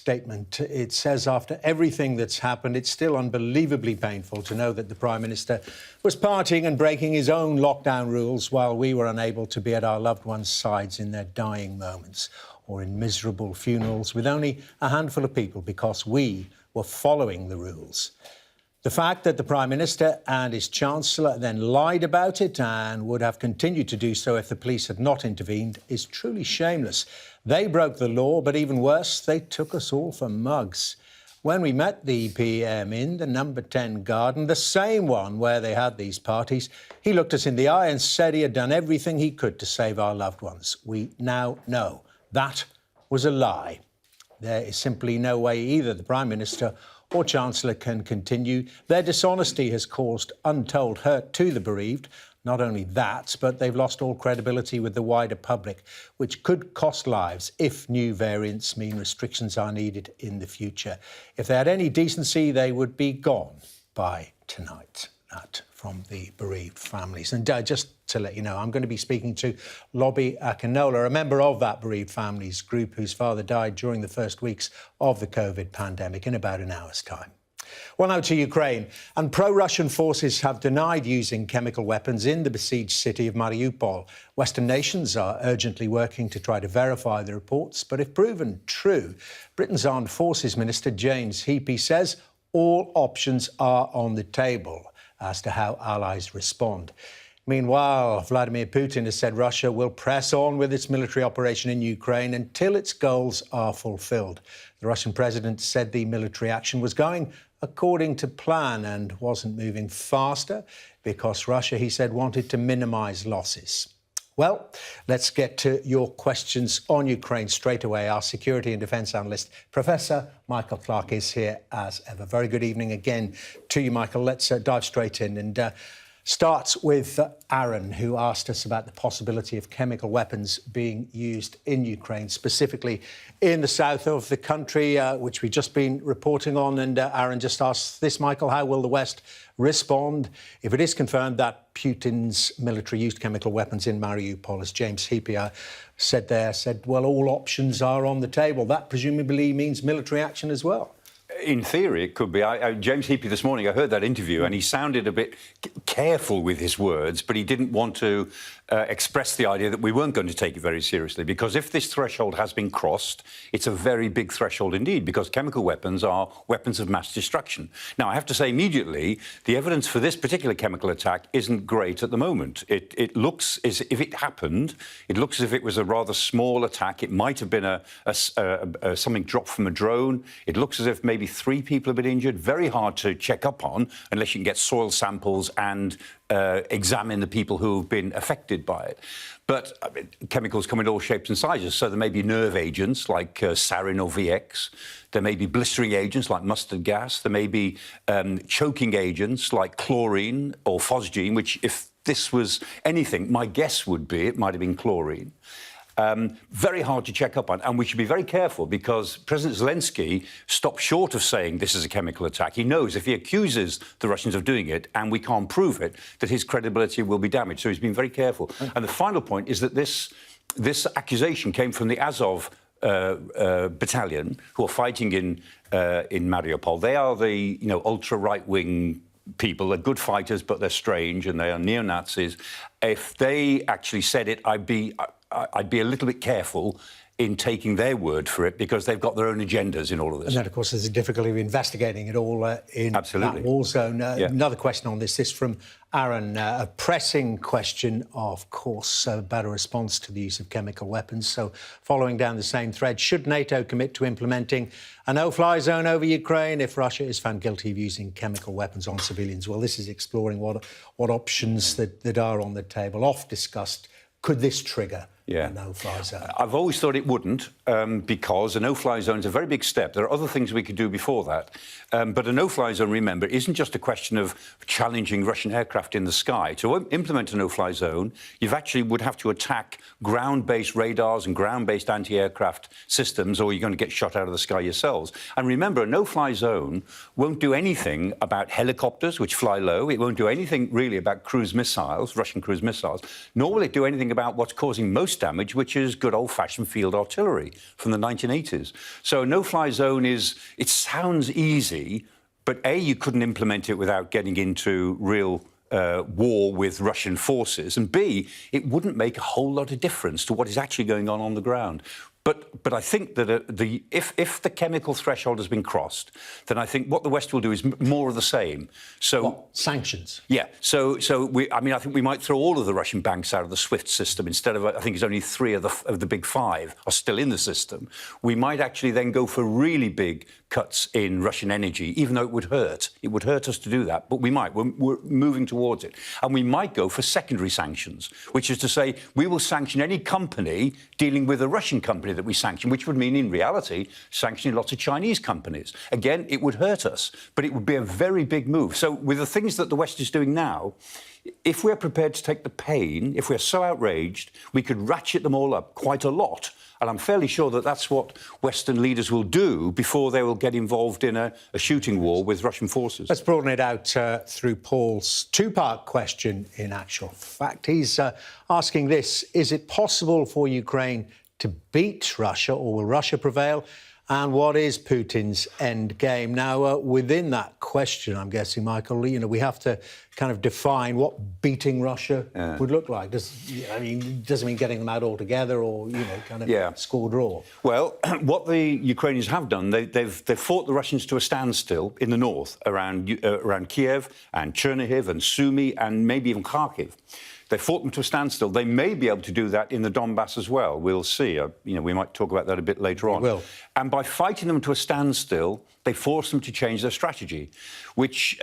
statement. It says, after everything that's happened, it's still unbelievably painful to know that the Prime Minister was partying and breaking his own lockdown rules while we were unable to be at our loved ones' sides in their dying moments or in miserable funerals with only a handful of people because we were following the rules. The fact that the Prime Minister and his Chancellor then lied about it and would have continued to do so if the police had not intervened is truly shameless. They broke the law, but even worse, they took us all for mugs. When we met the PM in the number 10 garden, the same one where they had these parties, he looked us in the eye and said he had done everything he could to save our loved ones. We now know that was a lie. There is simply no way either the Prime Minister or Chancellor can continue. Their dishonesty has caused untold hurt to the bereaved. Not only that, but they've lost all credibility with the wider public, which could cost lives if new variants mean restrictions are needed in the future. If they had any decency, they would be gone by tonight. That from the bereaved families. And just to let you know, I'm going to be speaking to Lobby Akinola, a member of that bereaved families group whose father died during the first weeks of the COVID pandemic, in about an hour's time. Well, now to Ukraine. And pro-Russian forces have denied using chemical weapons in the besieged city of Mariupol. Western nations are urgently working to try to verify the reports. But if proven true, Britain's Armed Forces Minister James Heappey says all options are on the table as to how allies respond. Meanwhile, Vladimir Putin has said Russia will press on with its military operation in Ukraine until its goals are fulfilled. The Russian president said the military action was going according to plan and wasn't moving faster because Russia, he said, wanted to minimise losses. Well, let's get to your questions on Ukraine straight away. Our security and defence analyst, Professor Michael Clark, is here as ever. Very good evening again to you, Michael. Let's dive straight in and start with Aaron, who asked us about the possibility of chemical weapons being used in Ukraine, specifically in the south of the country, which we've just been reporting on. And Aaron just asked this, Michael, how will the West respond if it is confirmed that Putin's military used chemical weapons in Mariupol, as James Heappey said, well, all options are on the table. That presumably means military action as well. In theory, it could be. James Heappey this morning, I heard that interview, and he sounded a bit careful with his words, but he didn't want to express the idea that we weren't going to take it very seriously, because if this threshold has been crossed, it's a very big threshold indeed, because chemical weapons are weapons of mass destruction. Now, I have to say immediately, the evidence for this particular chemical attack isn't great at the moment. It looks as if it happened, it looks as if it was a rather small attack. It might have been something dropped from a drone. It looks as if maybe 3 people have been injured. Very hard to check up on unless you can get soil samples and examine the people who have been affected by it. But I mean, chemicals come in all shapes and sizes, so there may be nerve agents like sarin or VX. There may be blistering agents like mustard gas. There may be choking agents like chlorine or phosgene, which, if this was anything, my guess would be it might have been chlorine. Very hard to check up on, and we should be very careful because President Zelensky stopped short of saying this is a chemical attack. He knows if he accuses the Russians of doing it and we can't prove it, that his credibility will be damaged. So he's been very careful. And the final point is that this accusation came from the Azov battalion, who are fighting in Mariupol. They are the ultra right-wing people. They're good fighters, but they're strange, and they are neo-Nazis. If they actually said it, I'd be a little bit careful in taking their word for it, because they've got their own agendas in all of this. And then, of course, there's a difficulty of investigating it all in Absolutely. that war zone. Another question on this from Aaron, a pressing question, of course, about a response to the use of chemical weapons. So, following down the same thread, should NATO commit to implementing a no-fly zone over Ukraine if Russia is found guilty of using chemical weapons on civilians? Well, this is exploring what options that are on the table, oft discussed. Could this trigger a no-fly zone? I've always thought it wouldn't, because a no-fly zone is a very big step. There are other things we could do before that. But a no-fly zone, remember, isn't just a question of challenging Russian aircraft in the sky. To implement a no-fly zone, you actually would have to attack ground-based radars and ground-based anti-aircraft systems, or you're going to get shot out of the sky yourselves. And remember, a no-fly zone won't do anything about helicopters, which fly low. It won't do anything really about cruise missiles, Russian cruise missiles, nor will it do anything about what's causing most most damage, which is good old-fashioned field artillery from the 1980s. So a no-fly zone it sounds easy, but A, you couldn't implement it without getting into real war with Russian forces, and B, it wouldn't make a whole lot of difference to what is actually going on the ground. But I think that if the chemical threshold has been crossed, then I think what the West will do is more of the same. So what? Sanctions. Yeah. So I think we might throw all of the Russian banks out of the SWIFT system instead of, I think it's only 3 of the big 5 are still in the system. We might actually then go for really big cuts in Russian energy, even though it would hurt. It would hurt us to do that, but we might. We're moving towards it. And we might go for secondary sanctions, which is to say we will sanction any company dealing with a Russian company that we sanction, which would mean, in reality, sanctioning lots of Chinese companies. Again, it would hurt us, but it would be a very big move. So with the things that the West is doing now, if we're prepared to take the pain, if we're so outraged, we could ratchet them all up quite a lot. And I'm fairly sure that that's what Western leaders will do before they will get involved in a shooting war with Russian forces. Let's broaden it out through Paul's two-part question, in actual fact. He's asking this: is it possible for Ukraine to beat Russia, or will Russia prevail? And what is Putin's end game? Now, within that question, I'm guessing, Michael, we have to kind of define what beating Russia would look like. Doesn't mean getting them out altogether or, kind of score draw. Well, what the Ukrainians have done, they've fought the Russians to a standstill in the north, around Kiev and Chernihiv and Sumy and maybe even Kharkiv. They fought them to a standstill. They may be able to do that in the Donbass as well. We'll see. We might talk about that a bit later on. We will. And by fighting them to a standstill, they force them to change their strategy, which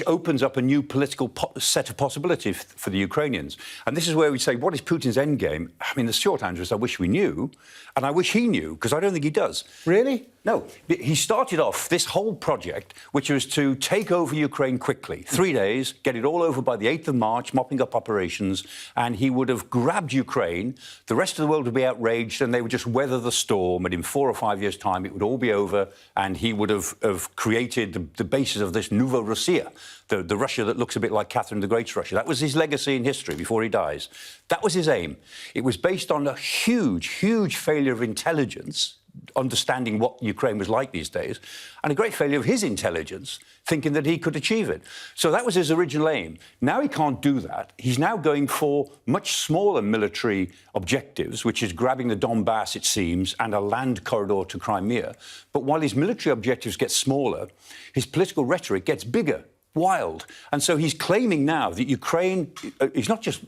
opens up a new political set of possibilities for the Ukrainians. And this is where we say, what is Putin's endgame? I mean, the short answer is I wish we knew, and I wish he knew, because I don't think he does. Really? No. He started off this whole project, which was to take over Ukraine quickly. 3 days, get it all over by the 8th of March, mopping up operations, and he would have grabbed Ukraine. The rest of the world would be outraged, and they would just weather the storm, and in 4 or 5 years' time, it would all be over, and he would have created the basis of this Nouveau Russia, the Russia that looks a bit like Catherine the Great's Russia. That was his legacy in history before he dies. That was his aim. It was based on a huge, huge failure of intelligence, understanding what Ukraine was like these days, and a great failure of his intelligence, thinking that he could achieve it. So that was his original aim. Now he can't do that. He's now going for much smaller military objectives, which is grabbing the Donbass, it seems, and a land corridor to Crimea. But while his military objectives get smaller, his political rhetoric gets bigger. Wild. And so he's claiming now that Ukraine is not just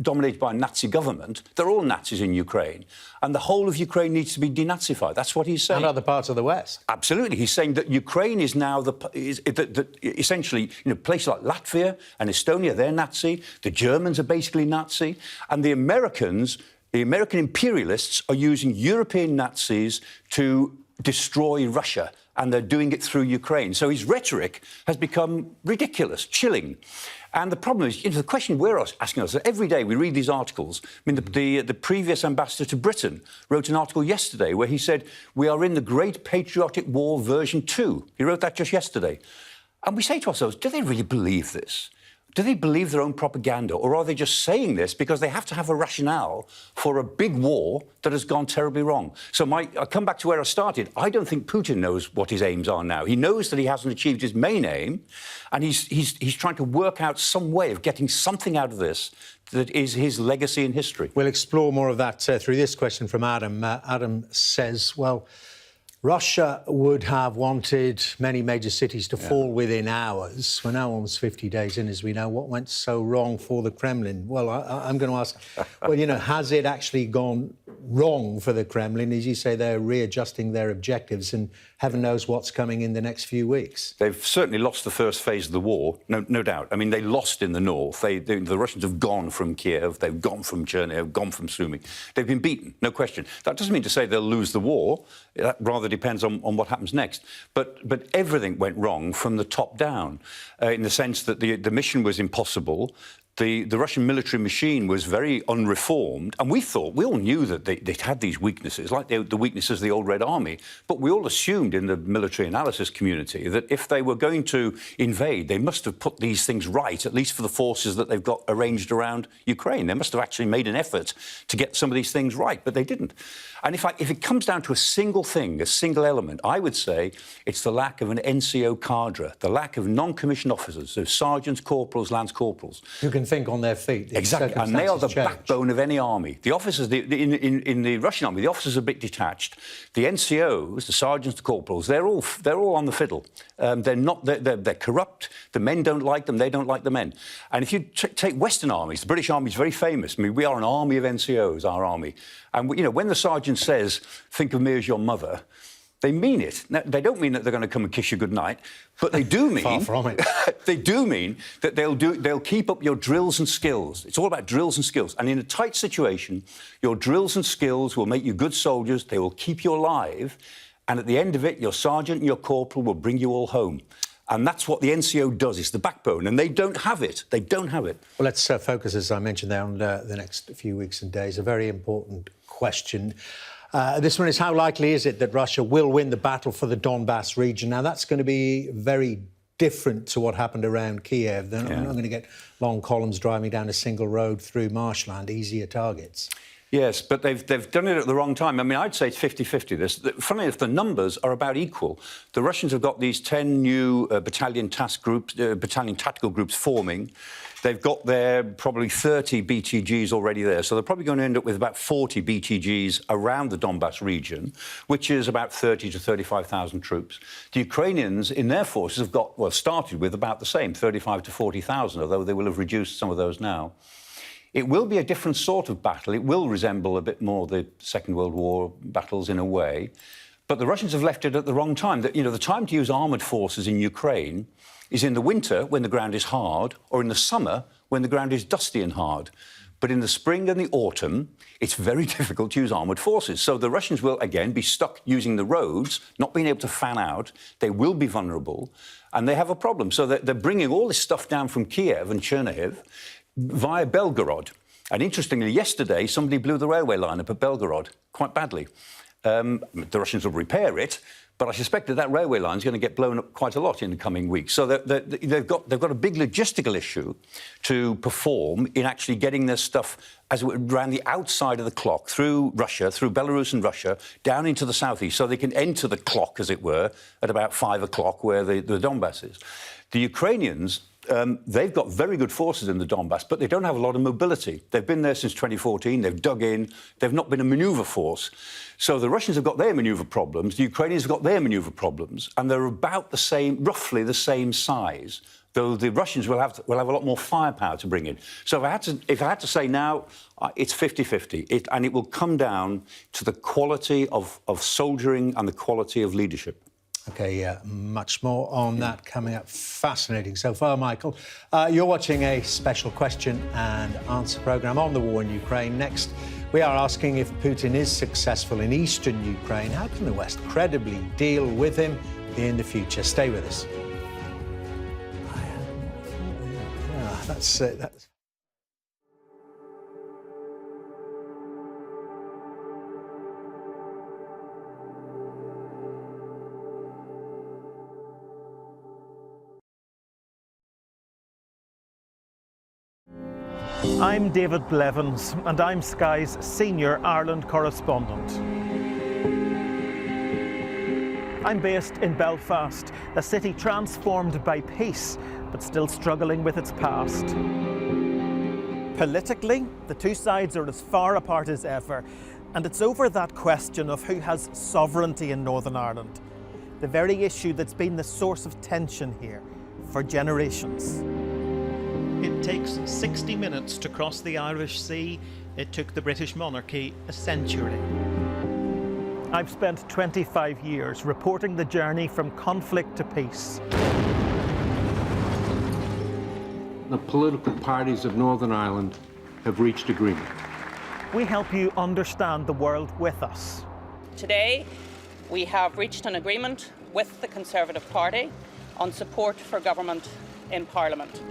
dominated by a Nazi government, they're all Nazis in Ukraine, and the whole of Ukraine needs to be denazified. That's what he's saying. And other parts of the West. Absolutely. He's saying that Ukraine is now essentially, places like Latvia and Estonia, they're Nazi, the Germans are basically Nazi, and the American imperialists are using European Nazis to destroy Russia, and they're doing it through Ukraine. So his rhetoric has become ridiculous, chilling. And the problem is, the question we're asking ourselves, every day we read these articles. I mean, the previous ambassador to Britain wrote an article yesterday where he said, we are in the Great Patriotic War version 2. He wrote that just yesterday. And we say to ourselves, do they really believe this? Do they believe their own propaganda, or are they just saying this because they have to have a rationale for a big war that has gone terribly wrong? So, Mike, I'll come back to where I started. I don't think Putin knows what his aims are now. He knows that he hasn't achieved his main aim, and he's trying to work out some way of getting something out of this that is his legacy in history. We'll explore more of that through this question from Adam. Adam says, well, Russia would have wanted many major cities to fall within hours. We're now almost 50 days in, as we know. What went so wrong for the Kremlin? Well, I'm going to ask, well, has it actually gone wrong for the Kremlin? As you say, they're readjusting their objectives, and heaven knows what's coming in the next few weeks. They've certainly lost the first phase of the war, no doubt. I mean, they lost in the north. The Russians have gone from Kiev, they've gone from Chernihiv, gone from Sumy. They've been beaten, no question. That doesn't mean to say they'll lose the war. That rather depends on what happens next. But everything went wrong from the top down, in the sense that the mission was impossible. the Russian military machine was very unreformed, and we all knew that they'd had these weaknesses, like the weaknesses of the old Red Army, but we all assumed in the military analysis community that if they were going to invade, they must have put these things right, at least for the forces that they've got arranged around Ukraine. They must have actually made an effort to get some of these things right, but they didn't. And if it comes down to a single thing, a single element, I would say it's the lack of an NCO cadre, the lack of non-commissioned officers, so sergeants, corporals, lance corporals. Who can think on their feet. Exactly, and they are the backbone of any army. The officers, in the Russian army, the officers are a bit detached. The NCOs, the sergeants, the corporals, they're all on the fiddle. They're corrupt. The men don't like them. They don't like the men. And if you take Western armies, the British Army is very famous. I mean, we are an army of NCOs, our army. And when the sergeant says, "Think of me as your mother," they mean it. Now, they don't mean that they're going to come and kiss you goodnight, but they do mean far from it. they do mean that they'll keep up your drills and skills. It's all about drills and skills. And in a tight situation, your drills and skills will make you good soldiers. They will keep you alive. And at the end of it, your sergeant and your corporal will bring you all home. And that's what the NCO does. It's the backbone. And they don't have it. They don't have it. Well, let's focus, as I mentioned there, on the next few weeks and days. A very important question. This one is, how likely is it that Russia will win the battle for the Donbass region? Now, that's going to be very different to what happened around Kiev. They're not going to get long columns driving down a single road through marshland, easier targets. Yes, but they've done it at the wrong time. I mean, I'd say it's 50-50. Funnily enough, the numbers are about equal. The Russians have got these 10 new battalion tactical groups forming. They've got their probably 30 BTGs already there. So they're probably going to end up with about 40 BTGs around the Donbass region, which is about 30 to 35,000 troops. The Ukrainians in their forces have got, well, started with about the same, 35 to 40,000, although they will have reduced some of those now. It will be a different sort of battle. It will resemble a bit more the Second World War battles in a way. But the Russians have left it at the wrong time. The time to use armoured forces in Ukraine is in the winter, when the ground is hard, or in the summer, when the ground is dusty and hard. But in the spring and the autumn, it's very difficult to use armoured forces. So the Russians will, again, be stuck using the roads, not being able to fan out. They will be vulnerable, and they have a problem. So they're bringing all this stuff down from Kiev and Chernihiv via Belgorod. And interestingly, yesterday, somebody blew the railway line up at Belgorod quite badly. The Russians will repair it, but I suspect that railway line is going to get blown up quite a lot in the coming weeks. So they've got a big logistical issue to perform in actually getting their stuff as it around the outside of the clock, through Russia, through Belarus and Russia, down into the southeast, so they can enter the clock, as it were, at about 5 o'clock, where the Donbass is. The Ukrainians, they've got very good forces in the Donbass, but they don't have a lot of mobility. They've been there since 2014. They've dug in. They've not been a manoeuvre force. So the Russians have got their manoeuvre problems. The Ukrainians have got their manoeuvre problems, and they're about the same, roughly the same size, though the Russians will have a lot more firepower to bring in. So if I had to say now, it's 50-50, and it will come down to the quality of soldiering and the quality of leadership. OK, much more on that coming up. Fascinating so far, Michael. You're watching a special question and answer programme on the war in Ukraine. Next, we are asking, if Putin is successful in eastern Ukraine, how can the West credibly deal with him in the future? Stay with us. That's I'm David Blevins, and I'm Sky's senior Ireland correspondent. I'm based in Belfast, a city transformed by peace, but still struggling with its past. Politically, the two sides are as far apart as ever, and it's over that question of who has sovereignty in Northern Ireland, the very issue that's been the source of tension here for generations. It takes 60 minutes to cross the Irish Sea. It took the British monarchy a century. I've spent 25 years reporting the journey from conflict to peace. The political parties of Northern Ireland have reached agreement. We help you understand the world with us. Today, we have reached an agreement with the Conservative Party on support for government in Parliament.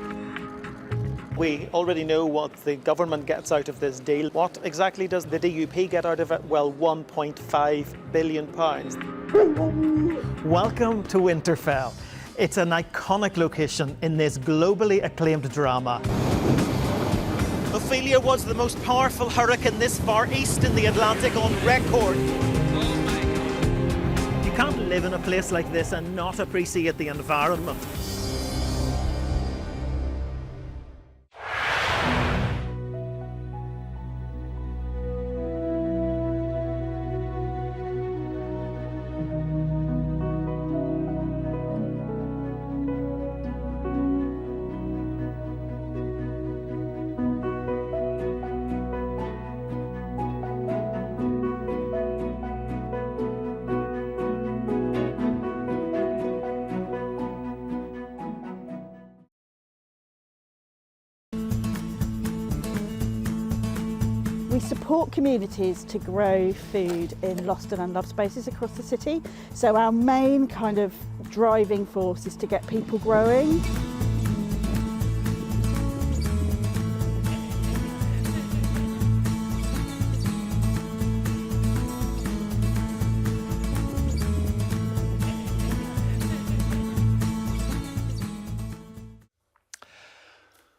We already know what the government gets out of this deal. What exactly does the DUP get out of it? Well, £1.5 billion. Welcome to Winterfell. It's an iconic location in this globally acclaimed drama. Ophelia was the most powerful hurricane this far east in the Atlantic on record. You can't live in a place like this and not appreciate the environment. We support communities to grow food in lost and unloved spaces across the city. So our main kind of driving force is to get people growing.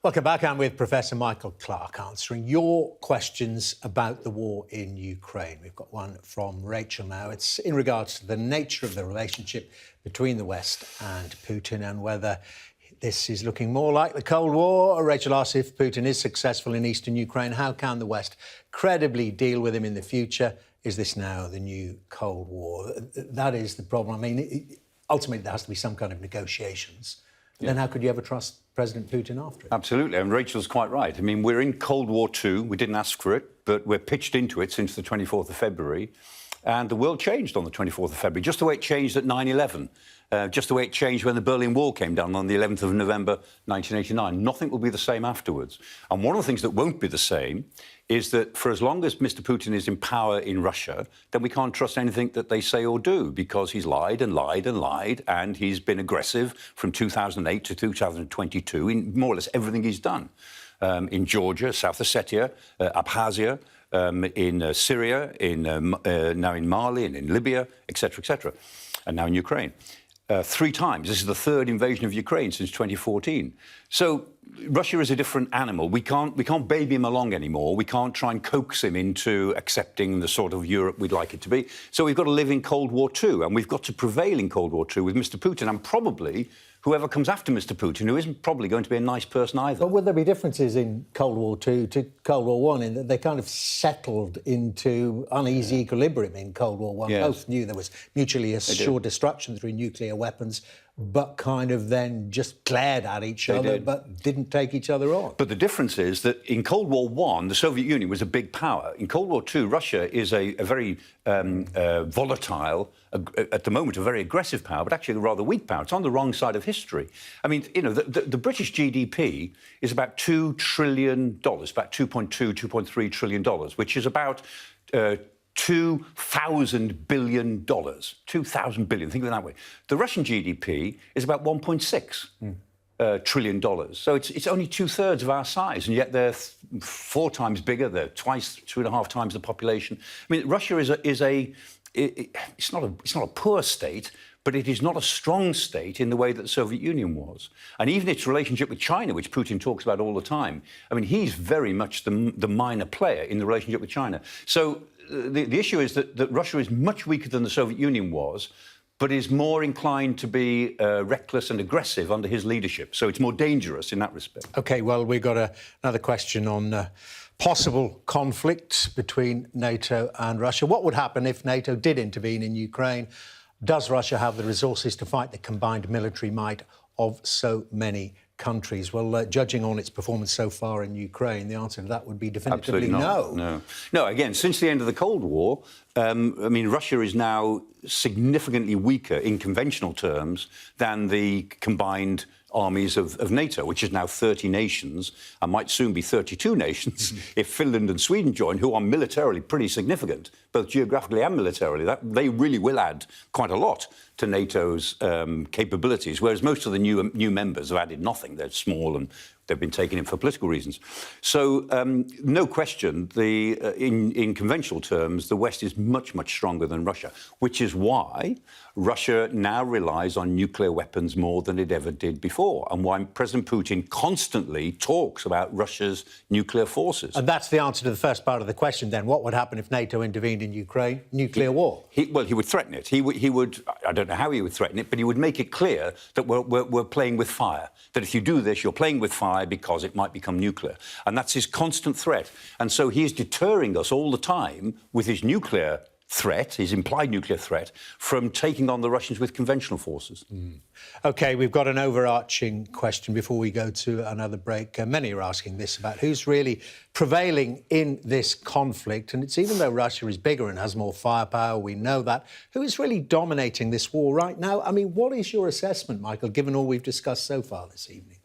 Welcome back. I'm with Professor Michael Clark answering your questions about the war in Ukraine. We've got one from Rachel now. It's in regards to the nature of the relationship between the West and Putin and whether this is looking more like the Cold War. Rachel asks, if Putin is successful in eastern Ukraine, how can the West credibly deal with him in the future? Is this now the new Cold War? That is the problem. I mean, ultimately, there has to be some kind of negotiations. But then how could you ever trust President Putin after it? Absolutely, and Rachel's quite right. I mean, we're in Cold War II. We didn't ask for it, but we're pitched into it since the 24th of February. And the world changed on the 24th of February, just the way it changed at 9/11, just the way it changed when the Berlin Wall came down on the 11th of November 1989. Nothing will be the same afterwards. And one of the things that won't be the same is that for as long as Mr. Putin is in power in Russia, then we can't trust anything that they say or do, because he's lied and lied and lied, and he's been aggressive from 2008 to 2022 in more or less everything he's done. In Georgia, South Ossetia, Abkhazia, in Syria, now in Mali and in Libya, etc., and now in Ukraine. 3 times. This is the 3rd invasion of Ukraine since 2014. So Russia is a different animal. We can't baby him along anymore. We can't try and coax him into accepting the sort of Europe we'd like it to be. So we've got to live in Cold War II, and we've got to prevail in Cold War II with Mr. Putin, and probably whoever comes after Mr. Putin, who isn't probably going to be a nice person either. But would there be differences in Cold War II to Cold War I in that they kind of settled into uneasy equilibrium in Cold War I? Yes. Both knew there was mutually assured destruction through nuclear weapons, but kind of then just glared at each other, but didn't take each other on. But the difference is that in Cold War I, the Soviet Union was a big power. In Cold War II, Russia is a very volatile, at the moment, a very aggressive power, but actually a rather weak power. It's on the wrong side of history. I mean, you know, the British GDP is about $2 trillion, about $2.3 trillion, which is about $2,000 billion. 2,000 billion, think of it that way. The Russian GDP is about $1.6 trillion. So it's only 2/3 of our size, and yet they're 4 times bigger. They're 2.5 times the population. I mean, Russia it's not a poor state, but it is not a strong state in the way that the Soviet Union was. And even its relationship with China, which Putin talks about all the time, I mean, he's very much the minor player in the relationship with China. So the issue is that Russia is much weaker than the Soviet Union was, but is more inclined to be reckless and aggressive under his leadership. So it's more dangerous in that respect. OK, well, we've got another question on possible conflict between NATO and Russia. What would happen if NATO did intervene in Ukraine? Does Russia have the resources to fight the combined military might of so many countries? Well, judging on its performance so far in Ukraine, the answer to that would be definitively no. No, again, since the end of the Cold War, I mean, Russia is now significantly weaker in conventional terms than the combined armies of NATO, which is now 30 nations and might soon be 32 nations if Finland and Sweden join, who are militarily pretty significant, both geographically and militarily. They really will add quite a lot to NATO's capabilities, whereas most of the new members have added nothing. They're small and They've been taking him for political reasons. So, no question, in conventional terms, the West is much, much stronger than Russia, which is why Russia now relies on nuclear weapons more than it ever did before, and why President Putin constantly talks about Russia's nuclear forces. And that's the answer to the first part of the question, then. What would happen if NATO intervened in Ukraine? Nuclear war? He would threaten it. He would, I don't know how he would threaten it, but he would make it clear that we're playing with fire, that if you do this, you're playing with fire because it might become nuclear. And that's his constant threat. And so he is deterring us all the time with his nuclear threat, his implied nuclear threat, from taking on the Russians with conventional forces. OK, we've got an overarching question before we go to another break. Many are asking this about who's really prevailing in this conflict. And it's even though Russia is bigger and has more firepower, we know that, who is really dominating this war right now? I mean, what is your assessment, Michael, given all we've discussed so far this evening?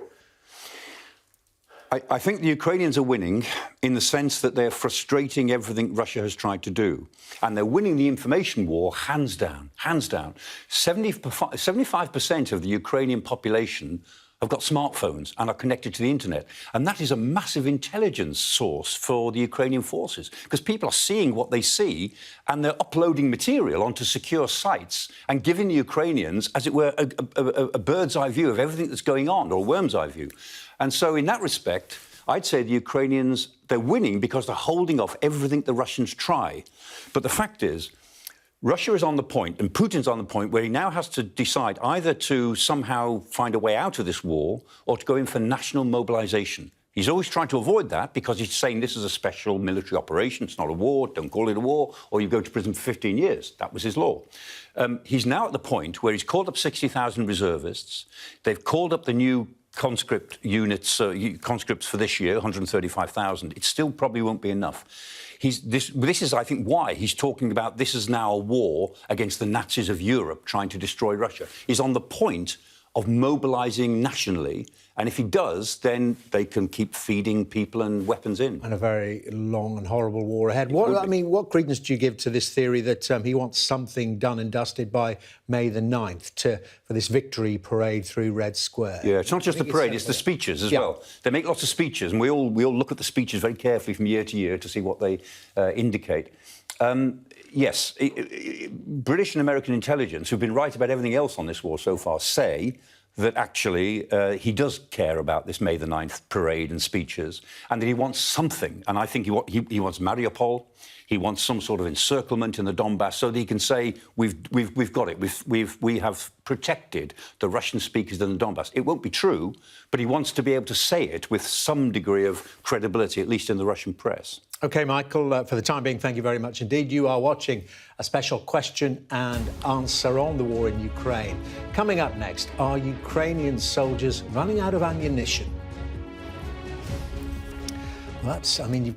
I think the Ukrainians are winning in the sense that they're frustrating everything Russia has tried to do. And they're winning the information war hands down, hands down. 75% of the Ukrainian population have got smartphones and are connected to the internet. And that is a massive intelligence source for the Ukrainian forces, because people are seeing what they see and they're uploading material onto secure sites and giving the Ukrainians, as it were, a bird's eye view of everything that's going on, or a worm's eye view. And so in that respect, I'd say the Ukrainians, they're winning because they're holding off everything the Russians try. But the fact is, Russia is on the point, and Putin's on the point, where he now has to decide either to somehow find a way out of this war or to go in for national mobilization. He's always trying to avoid that because he's saying this is a special military operation, it's not a war, don't call it a war, or you go to prison for 15 years. That was his law. He's now at the point where he's called up 60,000 reservists. They've called up the new conscript units, conscripts for this year, 135,000. It still probably won't be enough. This is, I think, why he's talking about this is now a war against the Nazis of Europe trying to destroy Russia. He's on the point of mobilising nationally, and if he does, then they can keep feeding people and weapons in. And a very long and horrible war ahead. What credence do you give to this theory that he wants something done and dusted by May the 9th for this victory parade through Red Square? Yeah, it's not just the parade, it's the speeches as well. They make lots of speeches, and we all look at the speeches very carefully from year to year to see what they indicate. Yes, British and American intelligence, who've been right about everything else on this war so far, say that actually he does care about this May the 9th parade and speeches, and that he wants something. And I think he wants Mariupol. He wants some sort of encirclement in the Donbass so that he can say, we've got it. We have protected the Russian speakers in the Donbass. It won't be true, but he wants to be able to say it with some degree of credibility, at least in the Russian press. OK, Michael, for the time being, thank you very much indeed. You are watching a special question and answer on the war in Ukraine. Coming up next, are Ukrainian soldiers running out of ammunition? Well, you've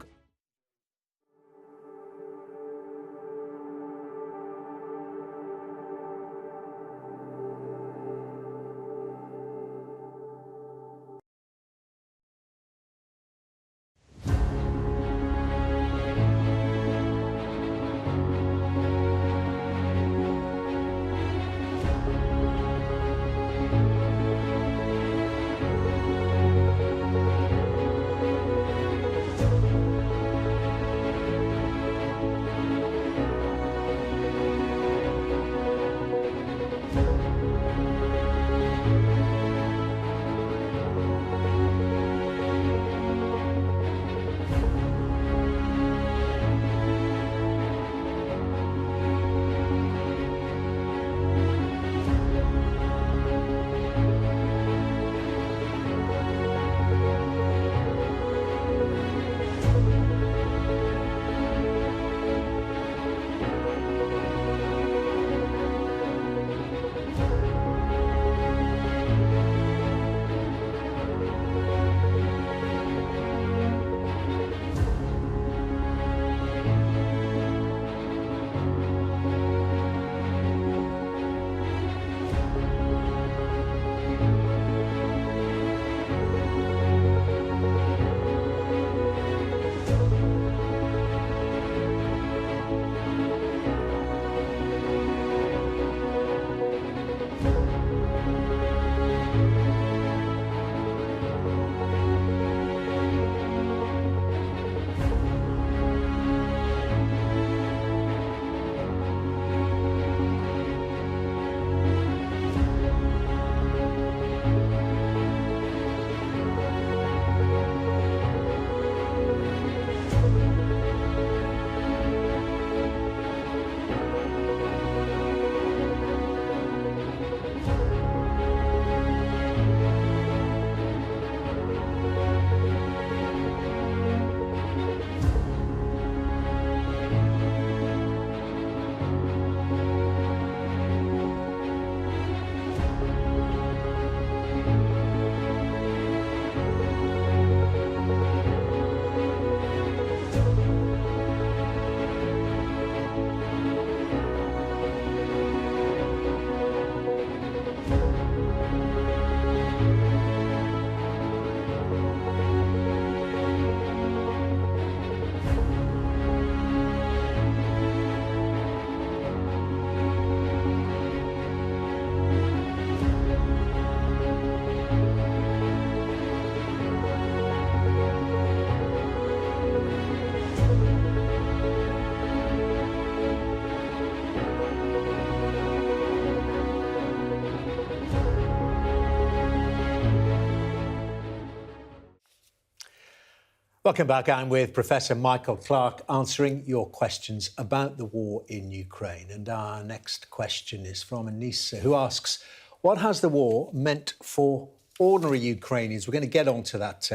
Welcome back. I'm with Professor Michael Clark answering your questions about the war in Ukraine. And our next question is from Anissa, who asks, what has the war meant for ordinary Ukrainians? We're going to get onto that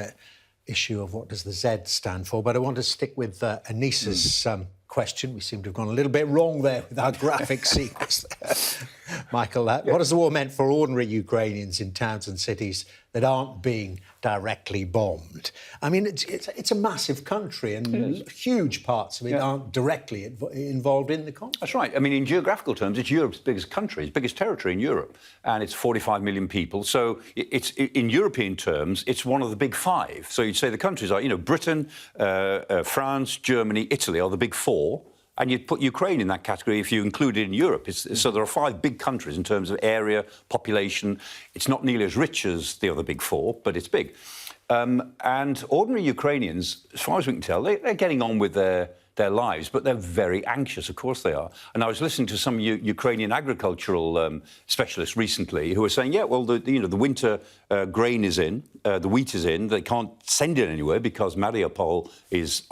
issue of what does the Z stand for, but I want to stick with Anissa's question. We seem to have gone a little bit wrong there with our graphic sequence. Michael, what has the war meant for ordinary Ukrainians in towns and cities that aren't being directly bombed? I mean, it's a massive country and huge parts of it aren't directly involved in the conflict. That's right. I mean, in geographical terms, it's Europe's biggest country, it's biggest territory in Europe, and it's 45 million people. So it's in European terms, it's one of the big five. So you'd say the countries are, Britain, France, Germany, Italy are the big four. And you'd put Ukraine in that category if you include it in Europe. So there are five big countries in terms of area, population. It's not nearly as rich as the other big four, but it's big. And ordinary Ukrainians, as far as we can tell, they're getting on with their lives, but they're very anxious, of course they are. And I was listening to some Ukrainian agricultural specialists recently who were saying, yeah, well, the winter grain is in, the wheat is in, they can't send it anywhere because Mariupol is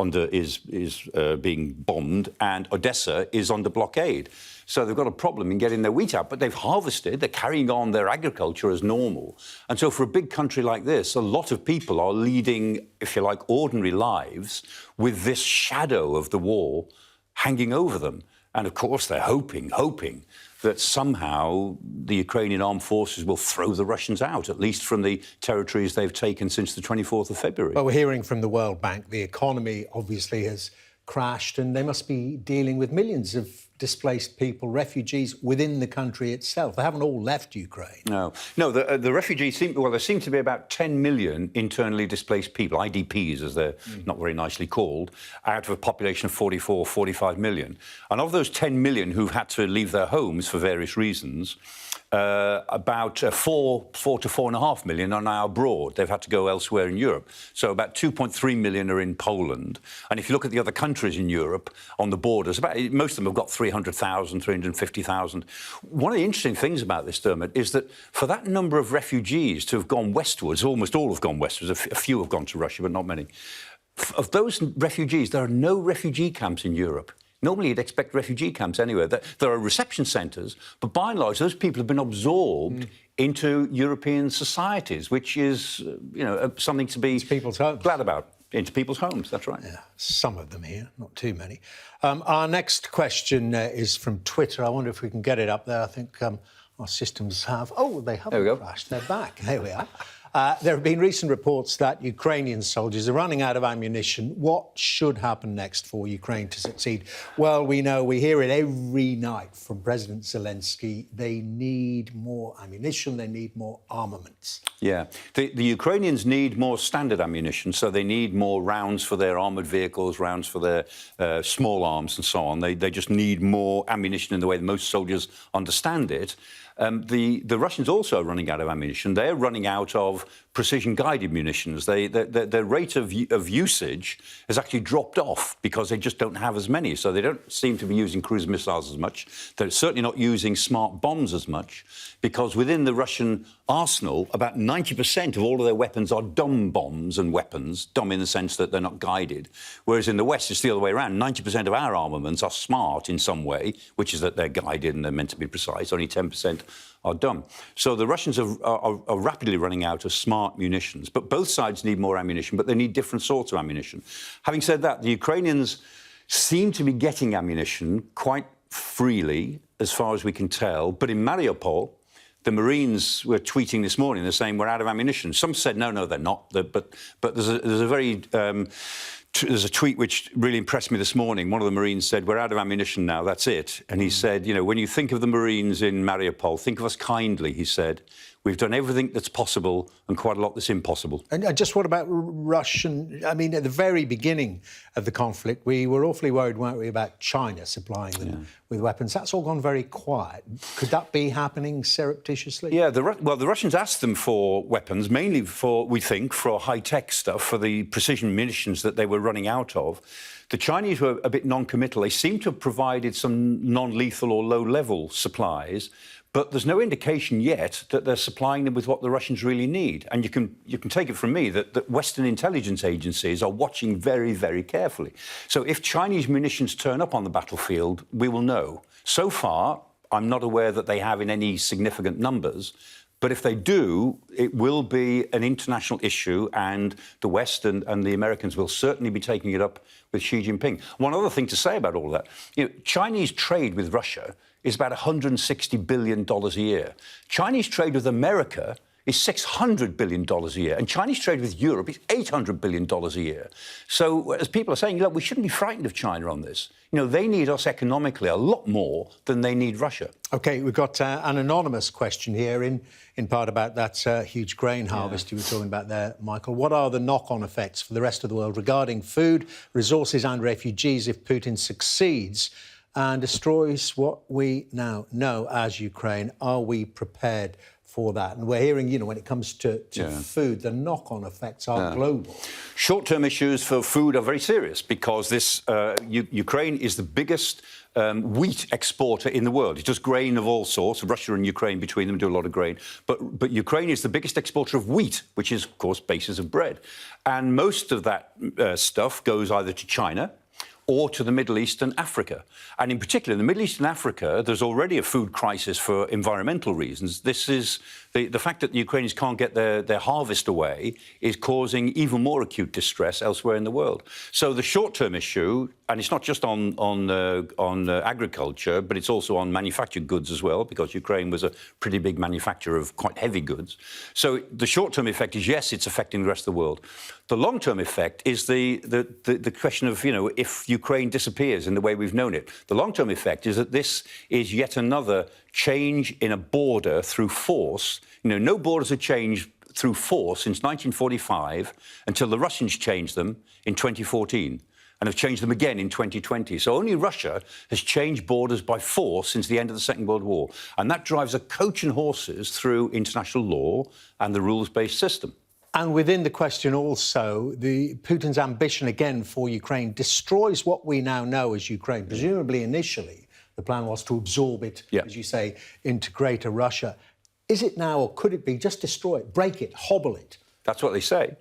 being bombed and Odessa is under blockade. So they've got a problem in getting their wheat out, but they've harvested, they're carrying on their agriculture as normal. And so for a big country like this, a lot of people are leading, if you like, ordinary lives with this shadow of the war hanging over them. And of course, they're hoping that somehow the Ukrainian armed forces will throw the Russians out, at least from the territories they've taken since the 24th of February. Well, we're hearing from the World Bank, the economy obviously has crashed and they must be dealing with millions of displaced people, refugees within the country itself. They haven't all left Ukraine. No, the refugees there seem to be about 10 million internally displaced people, IDPs as they're not very nicely called, out of a population of 44, 45 million. And of those 10 million who've had to leave their homes for various reasons, about 4 to 4.5 million are now abroad. They've had to go elsewhere in Europe. So about 2.3 million are in Poland. And if you look at the other countries in Europe on the borders, most of them have got 300,000, 350,000. One of the interesting things about this, Dermot, is that for that number of refugees to have gone westwards, almost all have gone westwards, a few have gone to Russia, but not many. Of those refugees, there are no refugee camps in Europe. Normally, you'd expect refugee camps anywhere. There are reception centres, but by and large, those people have been absorbed into European societies, which is, something to be glad about. Into people's homes, that's right. Yeah, some of them here, not too many. Our next question is from Twitter. I wonder if we can get it up there. I think our systems have... Oh, they haven't crashed. They're back. There we are. There have been recent reports that Ukrainian soldiers are running out of ammunition. What should happen next for Ukraine to succeed? Well, we hear it every night from President Zelensky. They need more ammunition, they need more armaments. Yeah. The Ukrainians need more standard ammunition, so they need more rounds for their armoured vehicles, rounds for their small arms and so on. They just need more ammunition in the way that most soldiers understand it. The Russians also are running out of ammunition. They're running out of precision-guided munitions. Their rate of usage has actually dropped off because they just don't have as many. So they don't seem to be using cruise missiles as much. They're certainly not using smart bombs as much because within the Russian arsenal, about 90% of all of their weapons are dumb bombs and weapons, dumb in the sense that they're not guided. Whereas in the West, it's the other way around. 90% of our armaments are smart in some way, which is that they're guided and they're meant to be precise. Only 10% are dumb. So the Russians are rapidly running out of smart munitions. But both sides need more ammunition, but they need different sorts of ammunition. Having said that, the Ukrainians seem to be getting ammunition quite freely, as far as we can tell. But in Mariupol, the Marines were tweeting this morning. They're saying we're out of ammunition. Some said no, they're not. But there's a very there's a tweet which really impressed me this morning. One of the Marines said, we're out of ammunition now, that's it. And he said, when you think of the Marines in Mariupol, think of us kindly, he said. We've done everything that's possible and quite a lot that's impossible. And just what about Russian... I mean, at the very beginning of the conflict, we were awfully worried, weren't we, about China supplying them with weapons. That's all gone very quiet. Could that be happening surreptitiously? Yeah, the Russians asked them for weapons, mainly for, we think, for high-tech stuff, for the precision munitions that they were running out of. The Chinese were a bit non-committal. They seem to have provided some non-lethal or low-level supplies, But there's no indication yet that they're supplying them with what the Russians really need. And you can take it from me that Western intelligence agencies are watching very, very carefully. So if Chinese munitions turn up on the battlefield, we will know. So far, I'm not aware that they have in any significant numbers. But if they do, it will be an international issue, and the West and the Americans will certainly be taking it up with Xi Jinping. One other thing to say about all that, Chinese trade with Russia is about $160 billion a year. Chinese trade with America is $600 billion a year, and Chinese trade with Europe is $800 billion a year. So, as people are saying, look, we shouldn't be frightened of China on this. They need us economically a lot more than they need Russia. OK, we've got an anonymous question here in part about that huge grain harvest you were talking about there, Michael. What are the knock-on effects for the rest of the world regarding food, resources and refugees if Putin succeeds and destroys what we now know as Ukraine? Are we prepared for that? And we're hearing, when it comes to food, the knock-on effects are global. Short-term issues for food are very serious because this Ukraine is the biggest wheat exporter in the world. It does grain of all sorts. Russia and Ukraine between them do a lot of grain. But Ukraine is the biggest exporter of wheat, which is, of course, basis of bread. And most of that stuff goes either to China or to the Middle East and Africa. And in particular, in the Middle East and Africa, there's already a food crisis for environmental reasons. This is the fact that the Ukrainians can't get their harvest away is causing even more acute distress elsewhere in the world. So the short-term issue, and it's not just on agriculture, but it's also on manufactured goods as well, because Ukraine was a pretty big manufacturer of quite heavy goods. So the short-term effect is, yes, it's affecting the rest of the world. The long-term effect is the question of, if Ukraine disappears in the way we've known it. The long-term effect is that this is yet another change in a border through force. No borders have changed through force since 1945 until the Russians changed them in 2014 and have changed them again in 2020. So only Russia has changed borders by force since the end of the Second World War. And that drives a coach and horses through international law and the rules-based system. And within the question also, Putin's ambition again for Ukraine destroys what we now know as Ukraine. Presumably initially the plan was to absorb it, as you say, into greater Russia. Is it now, or could it be, just destroy it, break it, hobble it? That's what they say.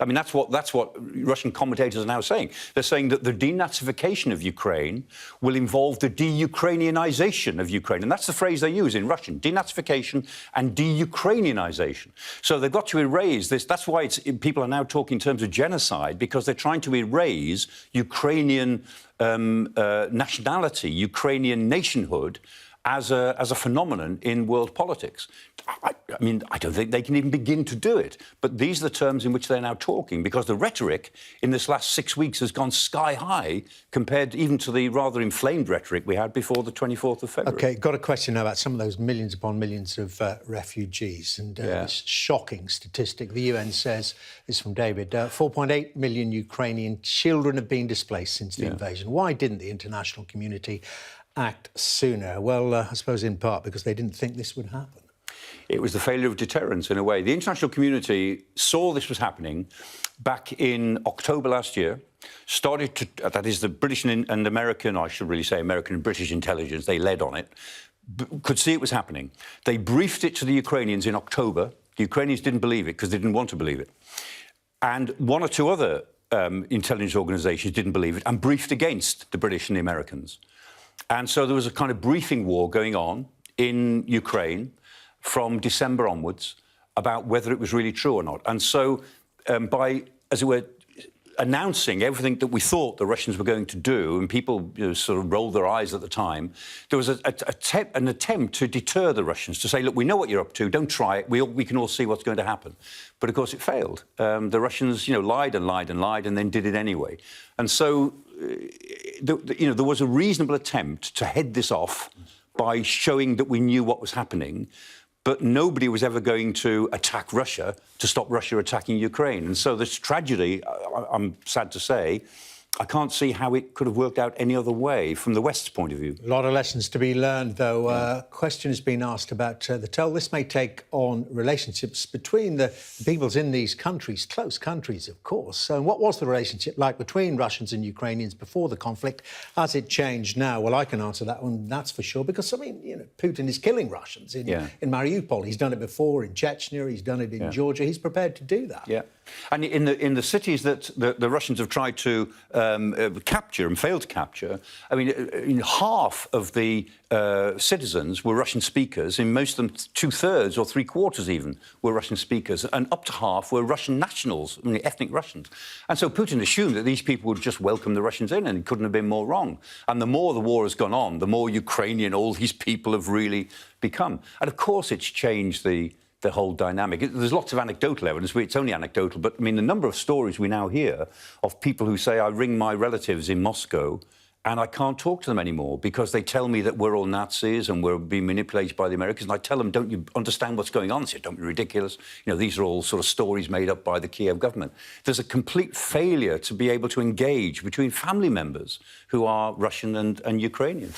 I mean, that's what Russian commentators are now saying. They're saying that the denazification of Ukraine will involve the de-Ukrainianization of Ukraine. And that's the phrase they use in Russian, denazification and de-Ukrainianization. So they've got to erase this. That's why people are now talking in terms of genocide, because they're trying to erase Ukrainian nationality, Ukrainian nationhood, as a phenomenon in world politics. I mean, I don't think they can even begin to do it. But these are the terms in which they're now talking, because the rhetoric in this last 6 weeks has gone sky high compared even to the rather inflamed rhetoric we had before the 24th of February. OK, got a question now about some of those millions upon millions of refugees. And this shocking statistic the UN says, is from David, 4.8 million Ukrainian children have been displaced since the invasion. Why didn't the international community act sooner? Well, I suppose in part because they didn't think this would happen. It was the failure of deterrence, in a way. The international community saw this was happening back in October last year, started to, that is the British and American, I should really say American and British intelligence, they led on it, could see it was happening. They briefed it to the Ukrainians in October. The Ukrainians didn't believe it because they didn't want to believe it. And one or two other intelligence organisations didn't believe it and briefed against the British and the Americans. And so there was a kind of briefing war going on in Ukraine from December onwards about whether it was really true or not. And so by, as it were, announcing everything that we thought the Russians were going to do, and people sort of rolled their eyes at the time, there was an attempt to deter the Russians, to say, look, we know what you're up to, don't try it, we can all see what's going to happen. But, of course, it failed. The Russians, lied and lied and lied and then did it anyway. And so, there was a reasonable attempt to head this off by showing that we knew what was happening, but nobody was ever going to attack Russia to stop Russia attacking Ukraine. And so this tragedy, I'm sad to say, I can't see how it could have worked out any other way from the West's point of view. A lot of lessons to be learned, though. Question has been asked about the toll this may take on relationships between the peoples in these countries, close countries, of course. So what was the relationship like between Russians and Ukrainians before the conflict? Has it changed now? Well, I can answer that one, that's for sure, because, I mean, you know, Putin is killing Russians in Mariupol. He's done it before in Chechnya, he's done it in Georgia. He's prepared to do that. Yeah. And in the cities that the Russians have tried to capture and failed to capture, I mean, half of the citizens were Russian speakers. In most of them, 2/3 or 3/4 even were Russian speakers, and up to half were Russian nationals, I mean, ethnic Russians. And so Putin assumed that these people would just welcome the Russians in, and he couldn't have been more wrong. And the more the war has gone on, the more Ukrainian all these people have really become. And of course, it's changed the whole dynamic. There's lots of anecdotal evidence. It's only anecdotal, but I mean, the number of stories we now hear of people who say, I ring my relatives in Moscow and I can't talk to them anymore because they tell me that we're all Nazis and we're being manipulated by the Americans. And I tell them, don't you understand what's going on? They say, don't be ridiculous. You know, these are all sort of stories made up by the Kiev government. There's a complete failure to be able to engage between family members who are Russian and Ukrainian.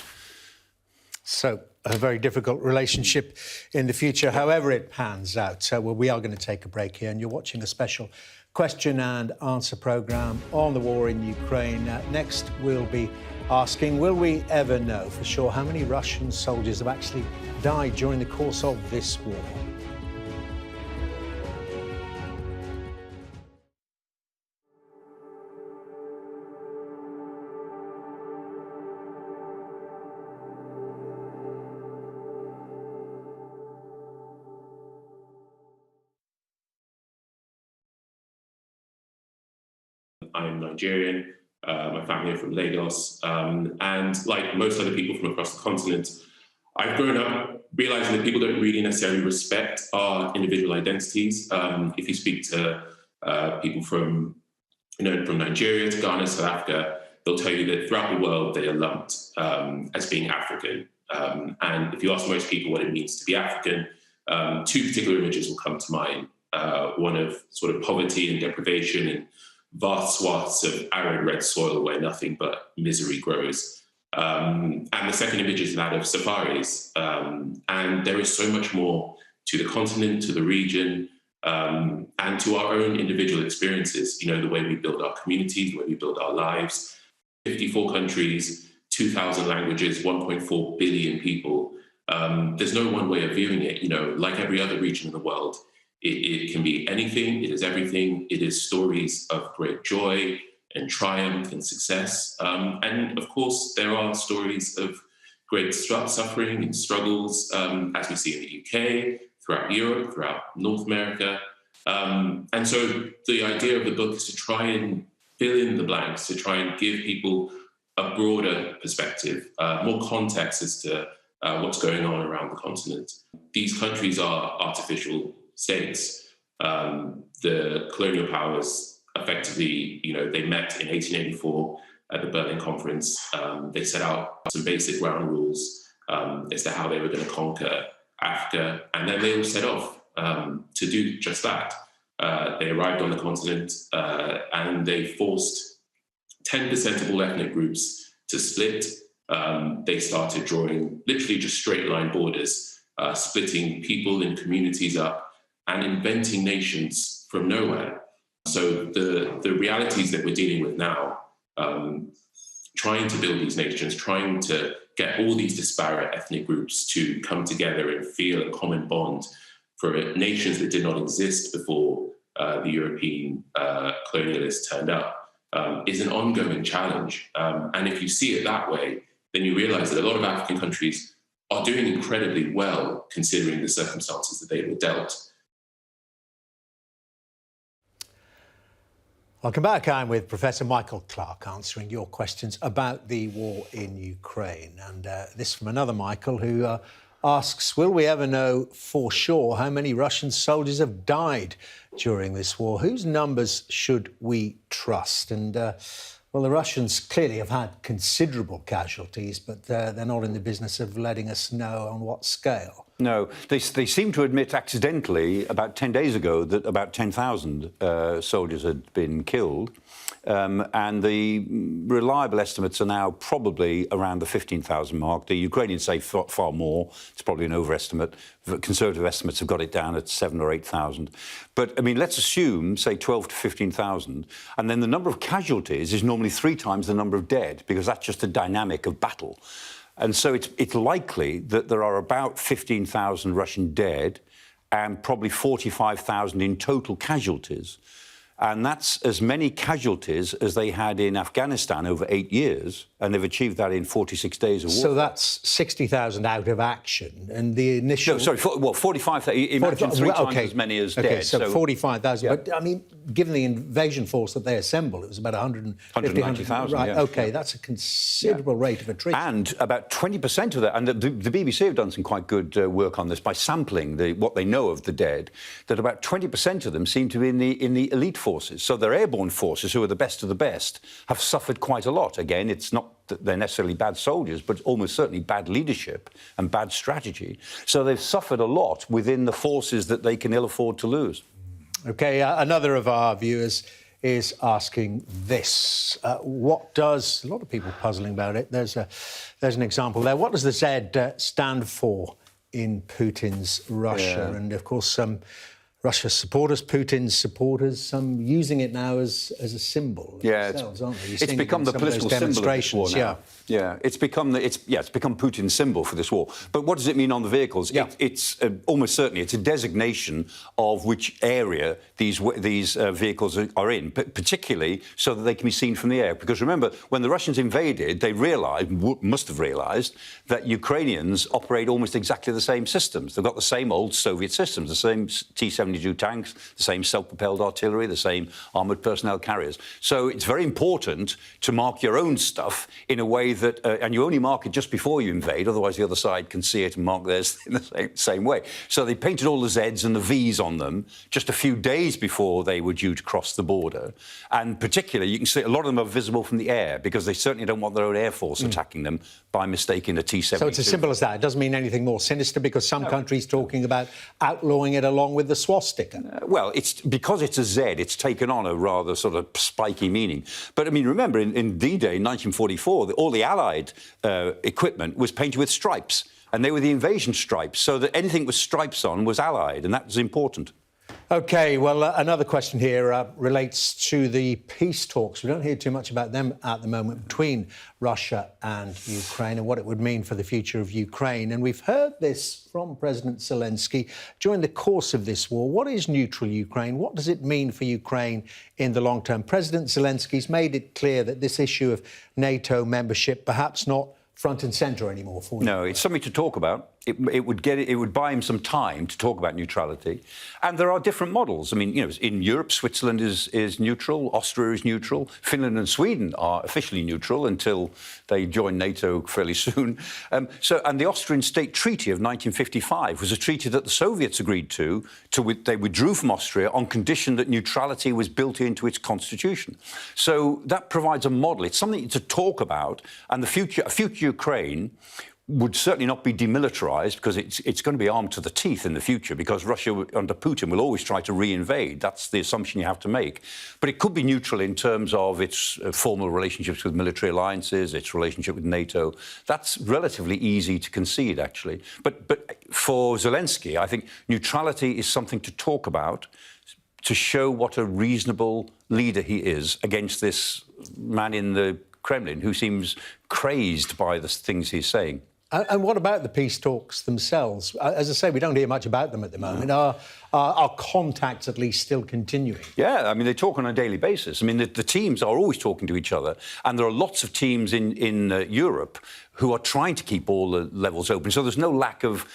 So a very difficult relationship in the future, however it pans out. So well, we are going to take a break here, and you're watching a special question and answer programme on the war in Ukraine. Next, we'll be asking, will we ever know for sure how many Russian soldiers have actually died during the course of this war? I'm Nigerian, my family are from Lagos, and like most other people from across the continent, I've grown up realizing that people don't really necessarily respect our individual identities. If you speak to people from Nigeria to Ghana, South Africa, they'll tell you that throughout the world they are lumped as being African. And if you ask most people what it means to be African, two particular images will come to mind. One of sort of poverty and deprivation and vast swaths of arid red soil where nothing but misery grows. And the second image is that of safaris. And there is so much more to the continent, to the region, and to our own individual experiences, you know, the way we build our communities, the way we build our lives. 54 countries, 2,000 languages, 1.4 billion people. There's no one way of viewing it, you know, like every other region in the world. It can be anything, it is everything. It is stories of great joy and triumph and success. And of course, there are stories of great suffering and struggles, as we see in the UK, throughout Europe, throughout North America. And so the idea of the book is to try and fill in the blanks, to try and give people a broader perspective, more context as to what's going on around the continent. These countries are artificial states. The colonial powers effectively, you know, they met in 1884 at the Berlin Conference. They set out some basic ground rules as to how they were going to conquer Africa, and then they all set off to do just that. They arrived on the continent and they forced 10% of all ethnic groups to split. They started drawing literally just straight line borders, splitting people and communities up, and inventing nations from nowhere. So the realities that we're dealing with now, trying to build these nations, trying to get all these disparate ethnic groups to come together and feel a common bond for nations that did not exist before the European colonialists turned up, is an ongoing challenge. And if you see it that way, then you realize that a lot of African countries are doing incredibly well considering the circumstances that they were dealt. Welcome back. I'm with Professor Michael Clark answering your questions about the war in Ukraine. And this from another Michael who asks, will we ever know for sure how many Russian soldiers have died during this war? Whose numbers should we trust? And, well, the Russians clearly have had considerable casualties, but they're not in the business of letting us know on what scale. No, they seem to admit accidentally about 10 days ago that about 10,000 soldiers had been killed. And the reliable estimates are now probably around the 15,000 mark. The Ukrainians say far more. It's probably an overestimate. The conservative estimates have got it down at 7,000 or 8,000. But, I mean, let's assume, say, 12 to 15,000. And then the number of casualties is normally 3 times the number of dead, because that's just the dynamic of battle. And so it's likely that there are about 15,000 Russian dead and probably 45,000 in total casualties. And that's as many casualties as they had in Afghanistan over 8 years, and they've achieved that in 46 days of war. So that's 60,000 out of action, and the initial... No, sorry, 45,000. Imagine 3 times as many as dead. OK, so 45,000. Yeah. But, I mean, given the invasion force that they assembled, it was about 190,000, right, yeah. OK, that's a considerable rate of attrition. And about 20% of that, and the BBC have done some quite good work on this by sampling what they know of the dead, that about 20% of them seem to be in the elite forces. So their airborne forces, who are the best of the best, have suffered quite a lot. Again, it's not that they're necessarily bad soldiers, but almost certainly bad leadership and bad strategy. So they've suffered a lot within the forces that they can ill afford to lose. OK, another of our viewers is asking this. What does... A lot of people puzzling about it. There's an example there. What does the Z stand for in Putin's Russia? Yeah. And, of course, some Russia's supporters, Putin's supporters, some using it now as a symbol. Yeah, aren't they? it's become the political symbol of this war now. Yeah, it's become Putin's symbol for this war. But what does it mean on the vehicles? Yeah. It's almost certainly it's a designation of which area these vehicles are in, particularly so that they can be seen from the air. Because remember, when the Russians invaded, they must have realised that Ukrainians operate almost exactly the same systems. They've got the same old Soviet systems, the same T-72 tanks, the same self-propelled artillery, the same armoured personnel carriers. So it's very important to mark your own stuff in a way that, and you only mark it just before you invade, otherwise the other side can see it and mark theirs in the same way. So they painted all the Zs and the Vs on them just a few days before they were due to cross the border. And particularly, you can see a lot of them are visible from the air because they certainly don't want their own air force attacking them by mistaking a T-72. So it's as simple as that. It doesn't mean anything more sinister because some countries talking about outlawing it along with the swastika. Well, it's because it's a Z, it's taken on a rather sort of spiky meaning. But, I mean, remember, in D-Day, in 1944, all the Allied equipment was painted with stripes, and they were the invasion stripes, so that anything with stripes on was Allied, and that was important. OK, well, another question here relates to the peace talks. We don't hear too much about them at the moment between Russia and Ukraine and what it would mean for the future of Ukraine. And we've heard this from President Zelensky during the course of this war. What is neutral Ukraine? What does it mean for Ukraine in the long term? President Zelensky's made it clear that this issue of NATO membership perhaps not front and centre anymore for you. No, it's something to talk about. It would buy him some time to talk about neutrality. And there are different models. I mean, you know, in Europe, Switzerland is neutral, Austria is neutral, Finland and Sweden are officially neutral until they join NATO fairly soon. And the Austrian State Treaty of 1955 was a treaty that the Soviets agreed to they withdrew from Austria on condition that neutrality was built into its constitution. So that provides a model. It's something to talk about, and a future Ukraine would certainly not be demilitarised because it's going to be armed to the teeth in the future because Russia under Putin will always try to re-invade. That's the assumption you have to make. But it could be neutral in terms of its formal relationships with military alliances, its relationship with NATO. That's relatively easy to concede, actually. But for Zelensky, I think neutrality is something to talk about, to show what a reasonable leader he is against this man in the Kremlin who seems crazed by the things he's saying. And what about the peace talks themselves? As I say, we don't hear much about them at the moment. Are contacts at least still continuing? Yeah, I mean, they talk on a daily basis. I mean, the teams are always talking to each other, and there are lots of teams in Europe who are trying to keep all the levels open. So there's no lack of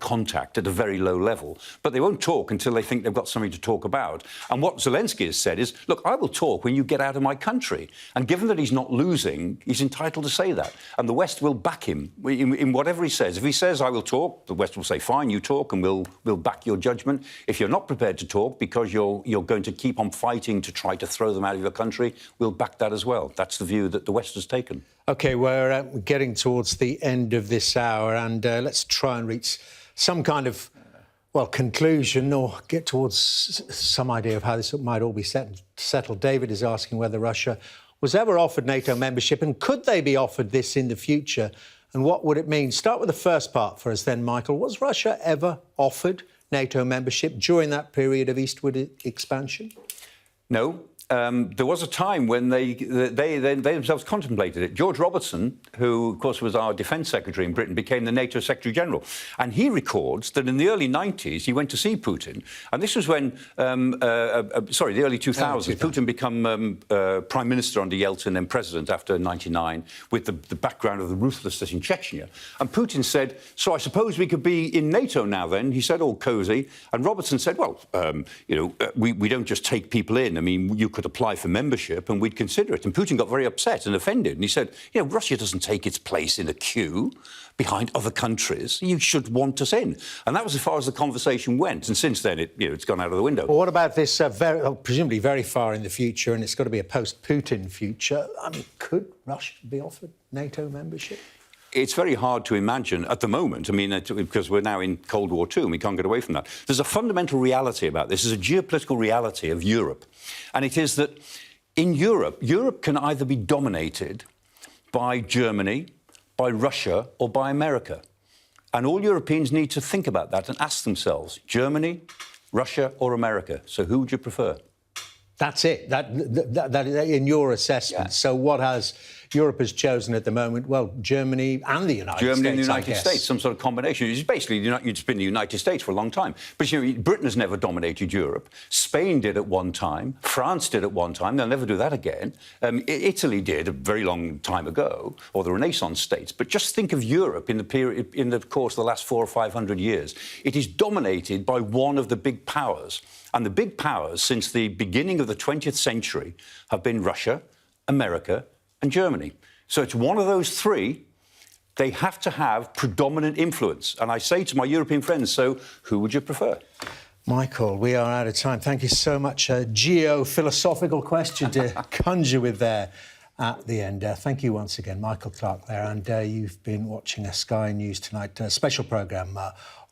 contact at a very low level. But they won't talk until they think they've got something to talk about. And what Zelensky has said is, look, I will talk when you get out of my country. And given that he's not losing, he's entitled to say that. And the West will back him in whatever he says. If he says, I will talk, the West will say, fine, you talk, and we'll back your judgment. If you're not prepared to talk because you're going to keep on fighting to try to throw them out of your country, we'll back that as well. That's the view that the West has taken. OK, we're getting towards the end of this hour, and let's try and reach some kind of, well, conclusion or get towards some idea of how this might all be settled. David is asking whether Russia was ever offered NATO membership, and could they be offered this in the future, and what would it mean? Start with the first part for us then, Michael. Was Russia ever offered NATO membership during that period of Eastwood expansion? No. There was a time when they themselves contemplated it. George Robertson, who, of course, was our defence secretary in Britain, became the NATO Secretary-General. And he records that in the early 90s, he went to see Putin. And this was when, the early 2000s, Putin became Prime Minister under Yeltsin and President after 99, with the background of the ruthlessness in Chechnya. And Putin said, so I suppose we could be in NATO now then? He said, all cosy. And Robertson said, well, we don't just take people in. I mean, you could apply for membership and we'd consider it. And Putin got very upset and offended. And he said, Russia doesn't take its place in a queue behind other countries. You should want us in. And that was as far as the conversation went. And since then, it's gone out of the window. Well, what about this, presumably very far in the future, and it's got to be a post-Putin future? I mean, could Russia be offered NATO membership? It's very hard to imagine at the moment, because we're now in Cold War II and we can't get away from that. There's a fundamental reality about this. There's a geopolitical reality of Europe. And it is that in Europe can either be dominated by Germany, by Russia, or by America. And all Europeans need to think about that and ask themselves, Germany, Russia, or America? So who would you prefer? That's it. That in your assessment. Yeah. So what has Europe has chosen at the moment? Well, Germany and the United States. Germany and the United States, some sort of combination. It's basically, it's been the United States for a long time. But, Britain has never dominated Europe. Spain did at one time. France did at one time. They'll never do that again. Italy did a very long time ago, or the Renaissance states. But just think of Europe in the course of the last 400 or 500 years. It is dominated by one of the big powers. And the big powers, since the beginning of the 20th century, have been Russia, America, and Germany. So it's one of those three. They have to have predominant influence. And I say to my European friends, so who would you prefer? Michael, we are out of time. Thank you so much. A geo-philosophical question to conjure with there at the end. Thank you once again, Michael Clark there. And you've been watching a Sky News Tonight special programme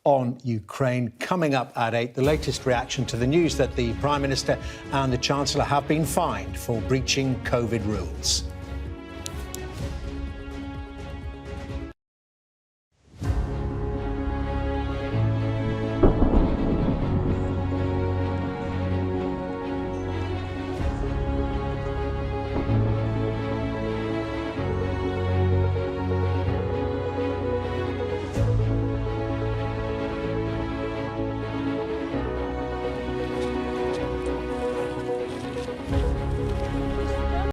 on Ukraine. Coming up at 8, the latest reaction to the news that the Prime Minister and the Chancellor have been fined for breaching COVID rules.